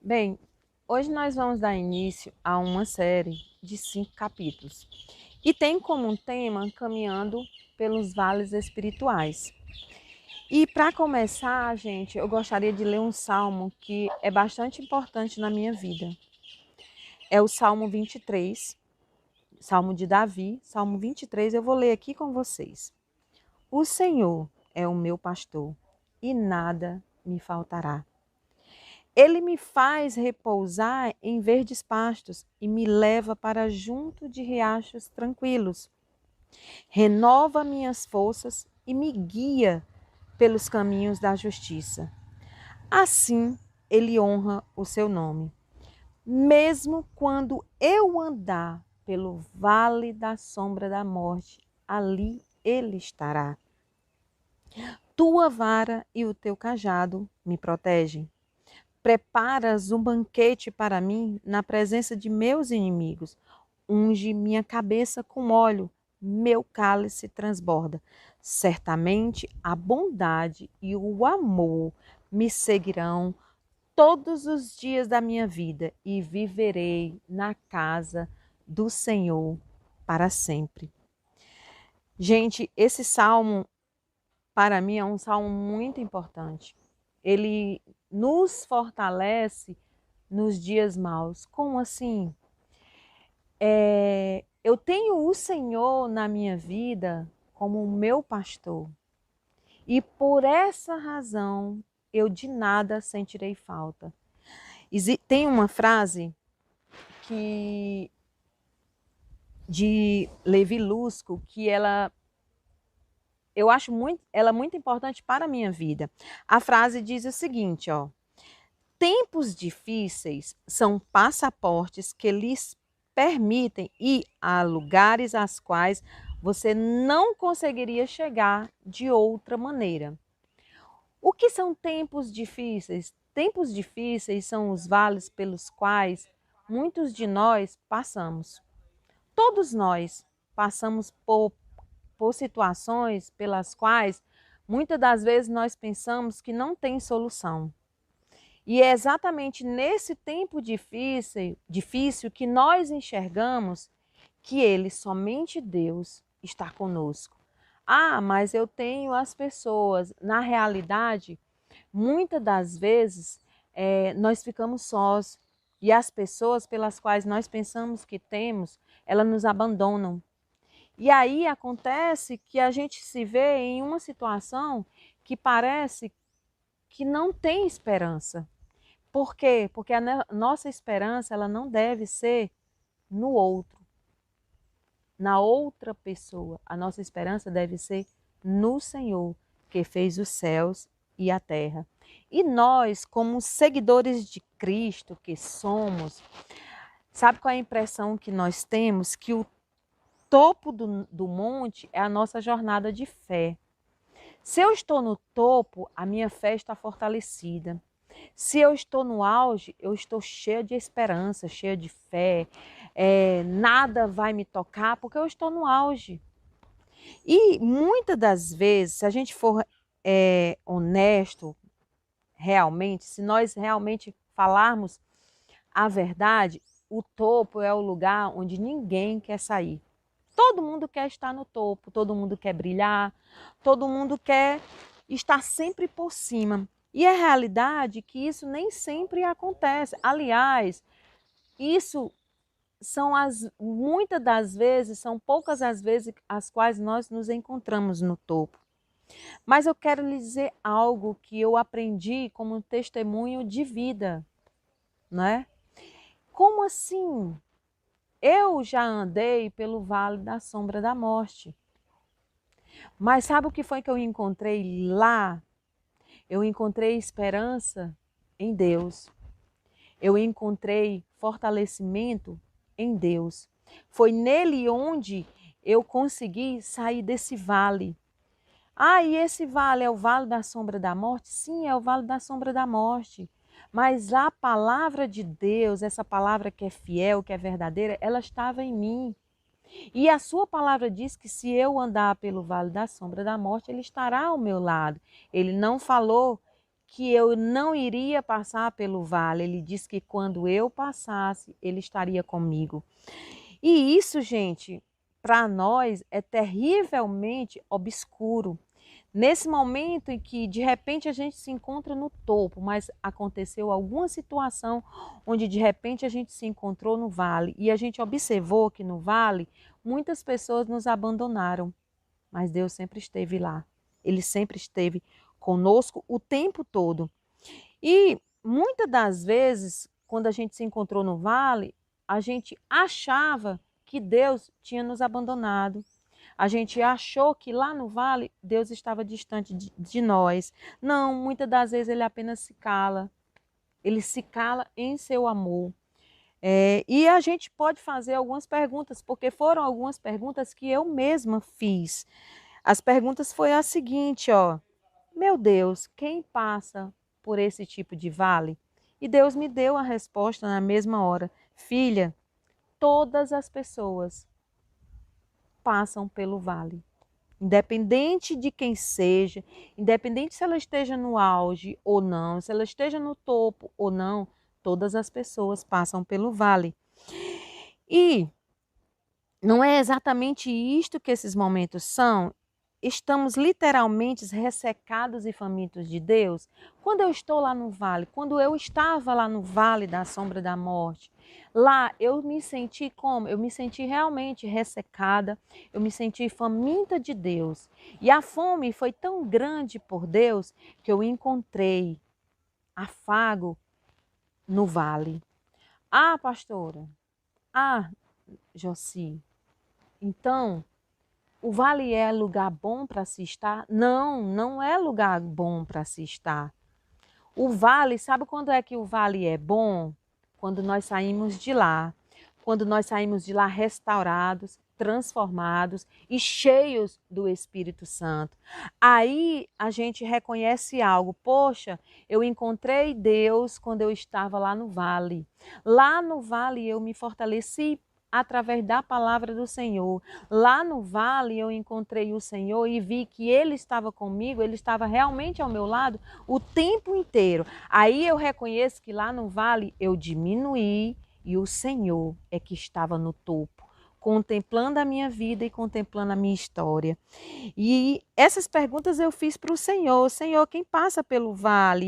Bem, hoje nós vamos dar início a uma série de 5 capítulos e tem como tema caminhando pelos vales espirituais. E para começar, gente, eu gostaria de ler um salmo que é bastante importante na minha vida. É o Salmo 23, Salmo de Davi, Salmo 23, eu vou ler aqui com vocês. O Senhor é o meu pastor e nada me faltará. Ele me faz repousar em verdes pastos e me leva para junto de riachos tranquilos. Renova minhas forças e me guia pelos caminhos da justiça. Assim, ele honra o seu nome. Mesmo quando eu andar pelo vale da sombra da morte, ali ele estará. Tua vara e o teu cajado me protegem. Preparas um banquete para mim na presença de meus inimigos. Unge minha cabeça com óleo, meu cálice transborda. Certamente a bondade e o amor me seguirão todos os dias da minha vida e viverei na casa do Senhor para sempre. Gente, esse salmo para mim é um salmo muito importante. Ele nos fortalece nos dias maus. Como assim? Eu tenho o Senhor na minha vida como o meu pastor. E por essa razão eu de nada sentirei falta. Tem uma frase que de Levi Lusco que eu acho ela muito importante para a minha vida. A frase diz o seguinte, ó: tempos difíceis são passaportes que lhes permitem ir a lugares aos quais você não conseguiria chegar de outra maneira. O que são tempos difíceis? Tempos difíceis são os vales pelos quais muitos de nós passamos. Todos nós passamos por situações pelas quais muitas das vezes nós pensamos que não tem solução. E é exatamente nesse tempo difícil que nós enxergamos que Ele, somente Deus, está conosco. Ah, mas eu tenho as pessoas. Na realidade, muitas das vezes nós ficamos sós e as pessoas pelas quais nós pensamos que temos, elas nos abandonam. E aí acontece que a gente se vê em uma situação que parece que não tem esperança. Por quê? Porque a nossa esperança ela não deve ser no outro, na outra pessoa. A nossa esperança deve ser no Senhor, que fez os céus e a terra. E nós, como seguidores de Cristo que somos, sabe qual é a impressão que nós temos? Que o topo do monte é a nossa jornada de fé. Se eu estou no topo, a minha fé está fortalecida. Se eu estou no auge, eu estou cheia de esperança, cheia de fé. Nada vai me tocar porque eu estou no auge. E muitas das vezes, se a gente for honesto, realmente, se nós realmente falarmos a verdade, o topo é o lugar onde ninguém quer sair. Todo mundo quer estar no topo, todo mundo quer brilhar, todo mundo quer estar sempre por cima. E é realidade que isso nem sempre acontece. Aliás, isso são muitas das vezes, são poucas as vezes as quais nós nos encontramos no topo. Mas eu quero lhe dizer algo que eu aprendi como testemunho de vida, né? Como assim? Eu já andei pelo vale da sombra da morte. Mas sabe o que foi que eu encontrei lá? Eu encontrei esperança em Deus. Eu encontrei fortalecimento em Deus. Foi nele onde eu consegui sair desse vale. Ah, e esse vale é o vale da sombra da morte? Sim, é o vale da sombra da morte. Mas a palavra de Deus, essa palavra que é fiel, que é verdadeira, ela estava em mim. E a sua palavra diz que se eu andar pelo vale da sombra da morte, ele estará ao meu lado. Ele não falou que eu não iria passar pelo vale. Ele disse que quando eu passasse, ele estaria comigo. E isso, gente, para nós é terrivelmente obscuro. Nesse momento em que de repente a gente se encontra no topo, mas aconteceu alguma situação onde de repente a gente se encontrou no vale e a gente observou que no vale muitas pessoas nos abandonaram, mas Deus sempre esteve lá. Ele sempre esteve conosco o tempo todo. E muitas das vezes, quando a gente se encontrou no vale, a gente achava que Deus tinha nos abandonado. A gente achou que lá no vale Deus estava distante de nós. Não, muitas das vezes ele apenas se cala. Ele se cala em seu amor. E a gente pode fazer algumas perguntas, porque foram algumas perguntas que eu mesma fiz. As perguntas foi a seguinte, ó. Meu Deus, quem passa por esse tipo de vale? E Deus me deu a resposta na mesma hora. Filha, todas as pessoas passam pelo vale. Independente de quem seja, independente se ela esteja no auge ou não, se ela esteja no topo ou não, todas as pessoas passam pelo vale. E não é exatamente isto que esses momentos são? Estamos literalmente ressecados e famintos de Deus? Quando eu estou lá no vale, quando eu estava lá no vale da sombra da morte, lá eu me senti como? Eu me senti realmente ressecada, eu me senti faminta de Deus. E a fome foi tão grande por Deus que eu encontrei afago no vale. Ah, pastora, ah, Joci, então o vale é lugar bom para se estar? Não, não é lugar bom para se estar. O vale, sabe quando é que o vale é bom? Quando nós saímos de lá. Quando nós saímos de lá restaurados, transformados e cheios do Espírito Santo. Aí a gente reconhece algo. Poxa, eu encontrei Deus quando eu estava lá no vale. Lá no vale eu me fortaleci através da palavra do Senhor. Lá no vale eu encontrei o Senhor e vi que Ele estava comigo, Ele estava realmente ao meu lado o tempo inteiro. Aí eu reconheço que lá no vale eu diminuí e o Senhor é que estava no topo, contemplando a minha vida e contemplando a minha história. E essas perguntas eu fiz para o Senhor. Senhor, quem passa pelo vale?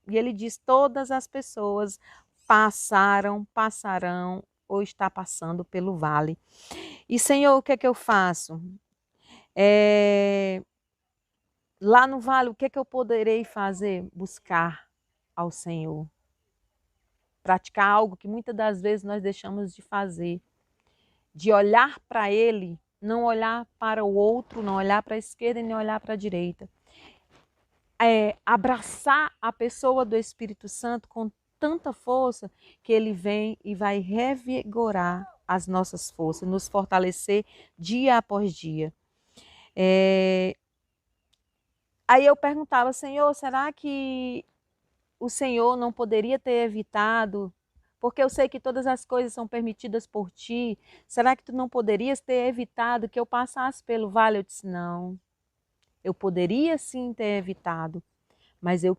E ele diz, todas as pessoas passaram, passarão ou está passando pelo vale. E Senhor, o que é que eu faço? Lá no vale, o que é que eu poderei fazer? Buscar ao Senhor. Praticar algo que muitas das vezes nós deixamos de fazer. De olhar para Ele, não olhar para o outro, não olhar para a esquerda e nem olhar para a direita. Abraçar a pessoa do Espírito Santo com tanta força que ele vem e vai revigorar as nossas forças, nos fortalecer dia após dia. Aí eu perguntava, Senhor, será que o Senhor não poderia ter evitado? Porque eu sei que todas as coisas são permitidas por ti. Será que tu não poderias ter evitado que eu passasse pelo vale? Eu disse, não. Eu poderia sim ter evitado, mas eu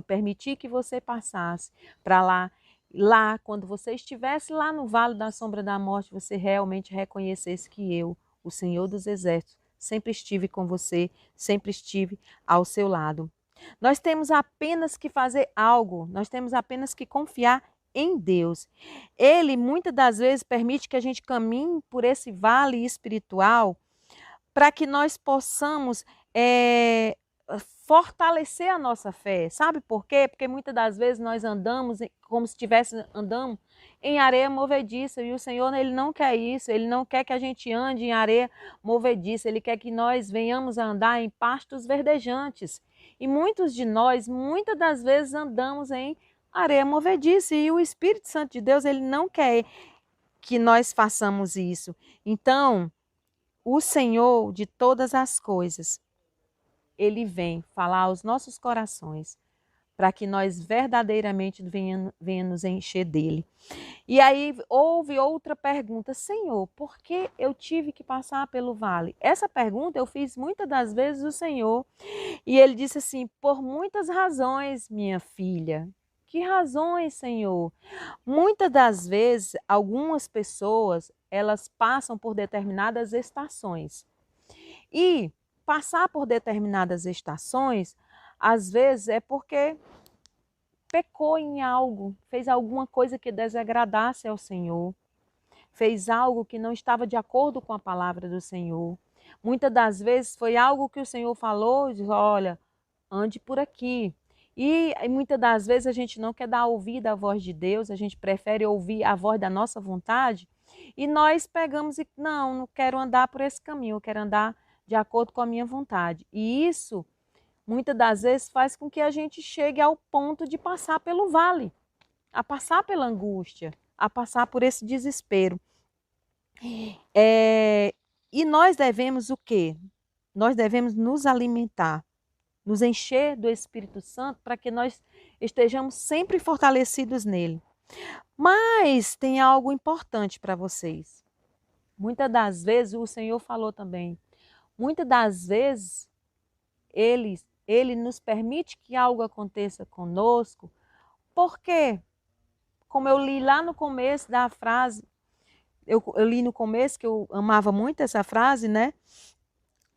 permiti que você passasse para lá. Lá, quando você estivesse lá no vale da sombra da morte, você realmente reconhecesse que eu, o Senhor dos Exércitos, sempre estive com você, sempre estive ao seu lado. Nós temos apenas que fazer algo, nós temos apenas que confiar em Deus. Ele muitas das vezes permite que a gente caminhe por esse vale espiritual para que nós possamos fortalecer a nossa fé. Sabe por quê? Porque muitas das vezes nós andamos como se andando em areia movediça e o Senhor ele não quer isso, Ele não quer que a gente ande em areia movediça, Ele quer que nós venhamos a andar em pastos verdejantes. E muitos de nós, muitas das vezes andamos em areia movediça e o Espírito Santo de Deus, Ele não quer que nós façamos isso. Então, o Senhor de todas as coisas, Ele vem falar aos nossos corações para que nós verdadeiramente venhamos encher dele. E aí houve outra pergunta: Senhor, por que eu tive que passar pelo vale? Essa pergunta eu fiz muitas das vezes ao Senhor, e ele disse assim: por muitas razões, minha filha. Que razões, Senhor? Muitas das vezes, algumas pessoas, elas passam por determinadas estações. E passar por determinadas estações, às vezes é porque pecou em algo, fez alguma coisa que desagradasse ao Senhor, fez algo que não estava de acordo com a palavra do Senhor. Muitas das vezes foi algo que o Senhor falou e diz: olha, ande por aqui. E muitas das vezes a gente não quer dar ouvido à voz de Deus, a gente prefere ouvir a voz da nossa vontade, e nós pegamos e não quero andar por esse caminho, eu quero andar de acordo com a minha vontade. E isso muitas das vezes faz com que a gente chegue ao ponto de passar pelo vale, a passar pela angústia, a passar por esse desespero. E nós devemos o quê? Nós devemos nos alimentar, nos encher do Espírito Santo para que nós estejamos sempre fortalecidos nele. Mas tem algo importante para vocês. Muitas das vezes, o Senhor falou também, muitas das vezes ele nos permite que algo aconteça conosco, porque, como eu li lá no começo da frase, eu li no começo que eu amava muito essa frase, né,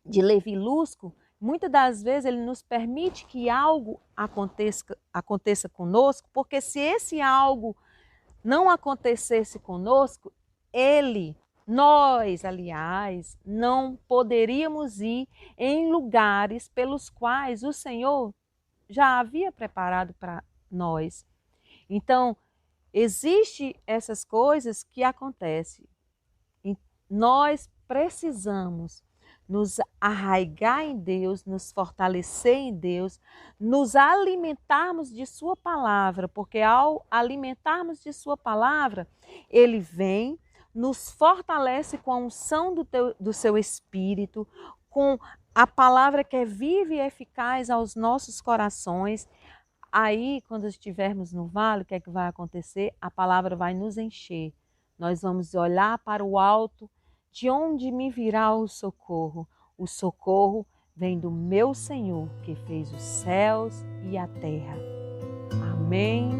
de Levi Lusco, muitas das vezes ele nos permite que algo aconteça conosco, porque se esse algo não acontecesse conosco, nós, aliás, não poderíamos ir em lugares pelos quais o Senhor já havia preparado para nós. Então, existem essas coisas que acontecem. E nós precisamos nos arraigar em Deus, nos fortalecer em Deus, nos alimentarmos de Sua palavra, porque ao alimentarmos de Sua palavra, Ele vem, nos fortalece com a unção do Seu Espírito, com a palavra que é viva e eficaz aos nossos corações. Aí, quando estivermos no vale, o que é que vai acontecer? A palavra vai nos encher. Nós vamos olhar para o alto, de onde me virá o socorro? O socorro vem do meu Senhor, que fez os céus e a terra. Amém.